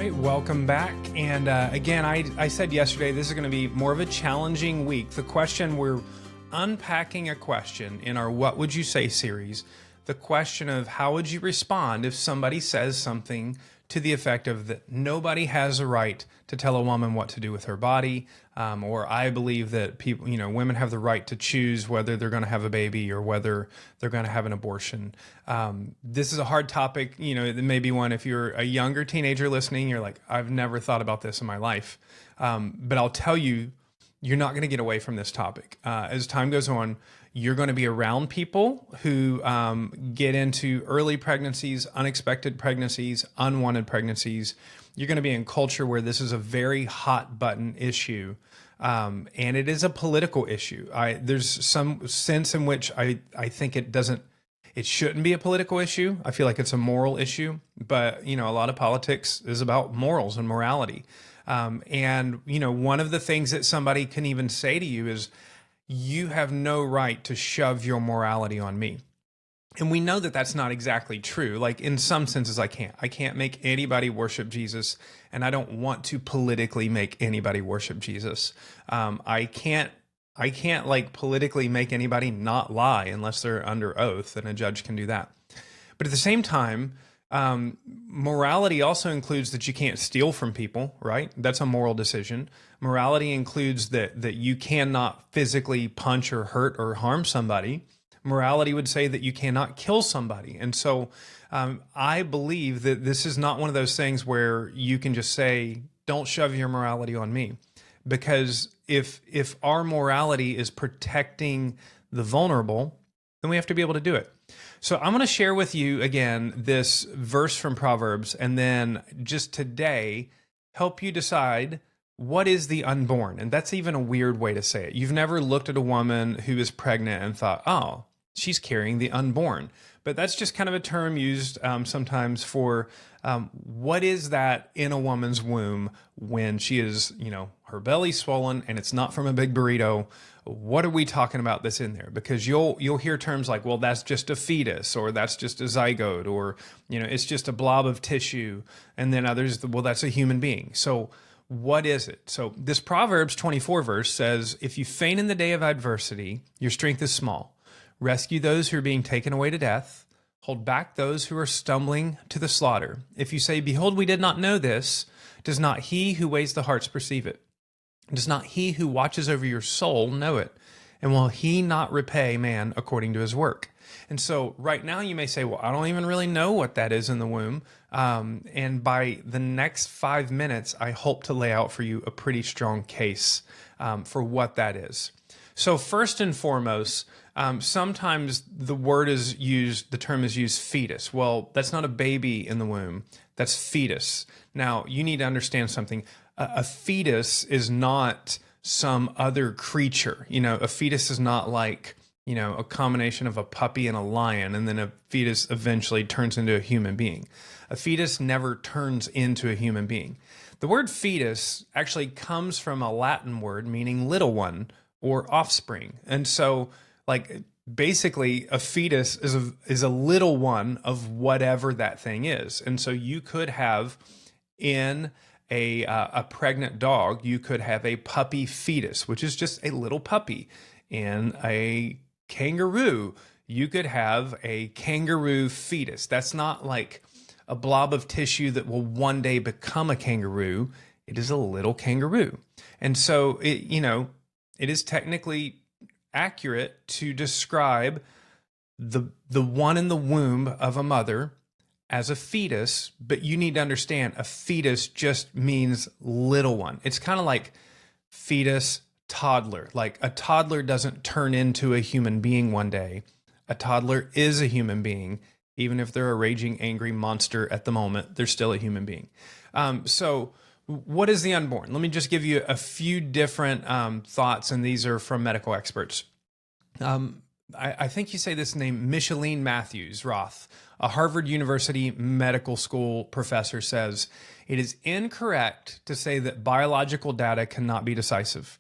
right, welcome back. And again, I said yesterday, this is going to be more of a challenging week. The question, we're unpacking a question in our What Would You Say series. The question of how would you respond if somebody says something to the effect of that nobody has a right to tell a woman what to do with her body, or I believe that people, women have the right to choose whether they're going to have a baby or whether they're going to have an abortion. This is a hard topic. It may be one, if you're a younger teenager listening, you're like, I've never thought about this in my life. But I'll tell you, you're not going to get away from this topic. As time goes on, you're going to be around people who get into early pregnancies, unexpected pregnancies, unwanted pregnancies. You're going to be in culture where this is a very hot button issue. And it is a political issue. There's some sense in which I think it shouldn't be a political issue. I feel like it's a moral issue, but a lot of politics is about morals and morality. And one of the things that somebody can even say to you is, you have no right to shove your morality on me. And we know that that's not exactly true. Like, in some senses, I can't make anybody worship Jesus, and I don't want to politically make anybody worship Jesus. I can't like politically make anybody not lie unless they're under oath, and a judge can do that. But at the same time, morality also includes that you can't steal from people, right? That's a moral decision. Morality includes that you cannot physically punch or hurt or harm somebody. Morality would say that you cannot kill somebody. And so I believe that this is not one of those things where you can just say, don't shove your morality on me. Because if our morality is protecting the vulnerable, then we have to be able to do it. So I'm going to share with you again this verse from Proverbs, and then just today help you decide what is the unborn. And that's even a weird way to say it. You've never looked at a woman who is pregnant and thought, oh, she's carrying the unborn. But that's just kind of a term used sometimes for what is that in a woman's womb when she is, her belly swollen and it's not from a big burrito. What are we talking about that's in there? Because you'll hear terms like, well, that's just a fetus, or that's just a zygote, or, it's just a blob of tissue. And then others, well, that's a human being. So what is it? So this Proverbs 24 verse says, if you faint in the day of adversity, your strength is small. Rescue those who are being taken away to death. Hold back those who are stumbling to the slaughter. If you say, behold, we did not know this, does not he who weighs the hearts perceive it? Does not he who watches over your soul know it? And will he not repay man according to his work? And so right now you may say, well, I don't even really know what that is in the womb. And by the next 5 minutes, I hope to lay out for you a pretty strong case for what that is. So first and foremost, sometimes the term is used fetus. Well, that's not a baby in the womb. That's fetus. Now, you need to understand something. A fetus is not some other creature. A fetus is not like, a combination of a puppy and a lion, and then a fetus eventually turns into a human being. A fetus never turns into a human being. The word fetus actually comes from a Latin word meaning little one or offspring. And so, basically, a fetus is a little one of whatever that thing is. And so you could have in a pregnant dog, you could have a puppy fetus, which is just a little puppy. In a kangaroo, you could have a kangaroo fetus. That's not like a blob of tissue that will one day become a kangaroo. It is a little kangaroo. And so it is technically accurate to describe the one in the womb of a mother as a fetus, but you need to understand a fetus just means little one. It's kind of like fetus, toddler. Like a toddler doesn't turn into a human being one day. A toddler is a human being. Even if they're a raging, angry monster at the moment, they're still a human being. So what is the unborn? Let me just give you a few different thoughts, and these are from medical experts. I think you say this name, Micheline Matthews Roth, a Harvard University Medical School professor, says, it is incorrect to say that biological data cannot be decisive.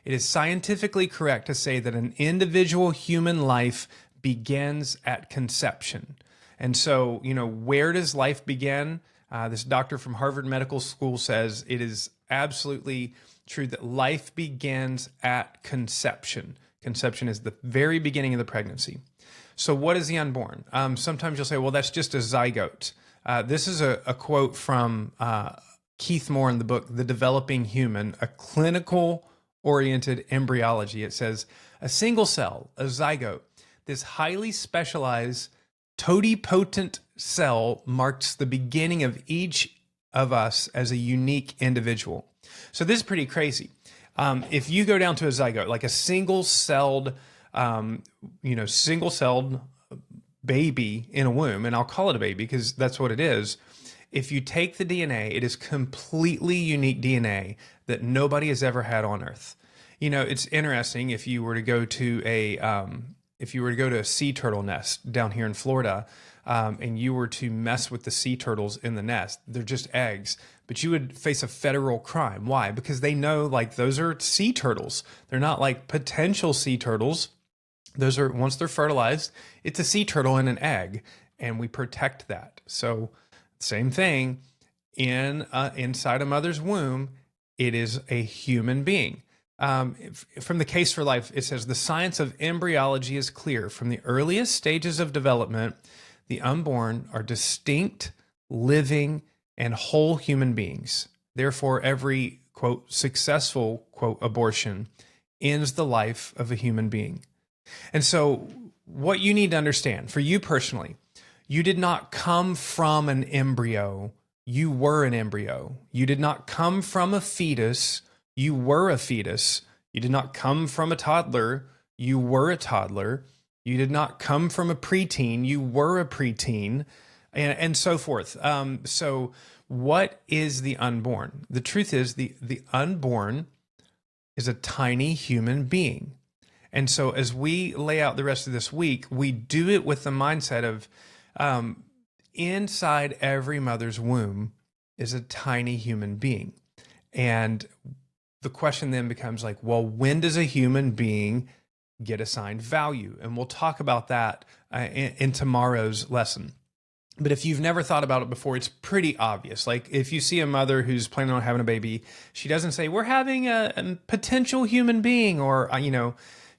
It is scientifically correct to say that an individual human life begins at conception. And so, where does life begin? This doctor from Harvard Medical School says it is absolutely true that life begins at conception. Conception is the very beginning of the pregnancy. So what is the unborn? Sometimes you'll say, well, that's just a zygote. This is a quote from Keith Moore in the book, The Developing Human, a clinical-oriented embryology. It says, a single cell, a zygote, this highly specialized totipotent cell marks the beginning of each of us as a unique individual. So this is pretty crazy. If you go down to a zygote, like a single-celled, single-celled baby in a womb, and I'll call it a baby because that's what it is. If you take the DNA, it is completely unique DNA that nobody has ever had on Earth. You know, it's interesting if you were to go to a sea turtle nest down here in Florida, and you were to mess with the sea turtles in the nest, they're just eggs, but you would face a federal crime. Why? Because they know, like, those are sea turtles. They're not like potential sea turtles. Those are, once they're fertilized, it's a sea turtle and an egg, and we protect that. So same thing inside a mother's womb, it is a human being. From the Case for Life, it says, the science of embryology is clear. From the earliest stages of development, the unborn are distinct, living, and whole human beings. Therefore, every, quote, successful, quote, abortion ends the life of a human being. And so what you need to understand, for you personally, you did not come from an embryo. You were an embryo. You did not come from a fetus. You were a fetus. You did not come from a toddler. You were a toddler. You did not come from a preteen. You were a preteen, and so forth. So what is the unborn? The truth is the unborn is a tiny human being. And so as we lay out the rest of this week, we do it with the mindset of inside every mother's womb is a tiny human being. And the question then becomes like, well, when does a human being get assigned value? And we'll talk about that in tomorrow's lesson. But if you've never thought about it before, it's pretty obvious. Like if you see a mother who's planning on having a baby, she doesn't say, we're having a potential human being, or,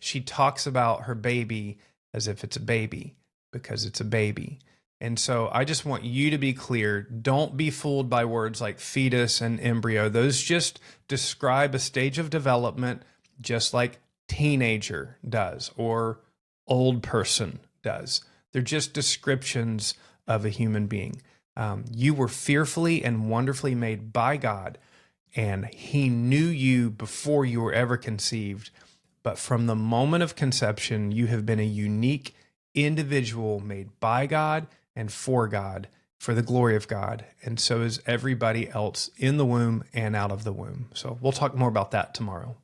she talks about her baby as if it's a baby because it's a baby. And so I just want you to be clear. Don't be fooled by words like fetus and embryo. Those just describe a stage of development, just like teenager does or old person does. They're just descriptions of a human being. You were fearfully and wonderfully made by God, and He knew you before you were ever conceived. But from the moment of conception, you have been a unique individual made by God and for God, for the glory of God. And so is everybody else in the womb and out of the womb. So we'll talk more about that tomorrow.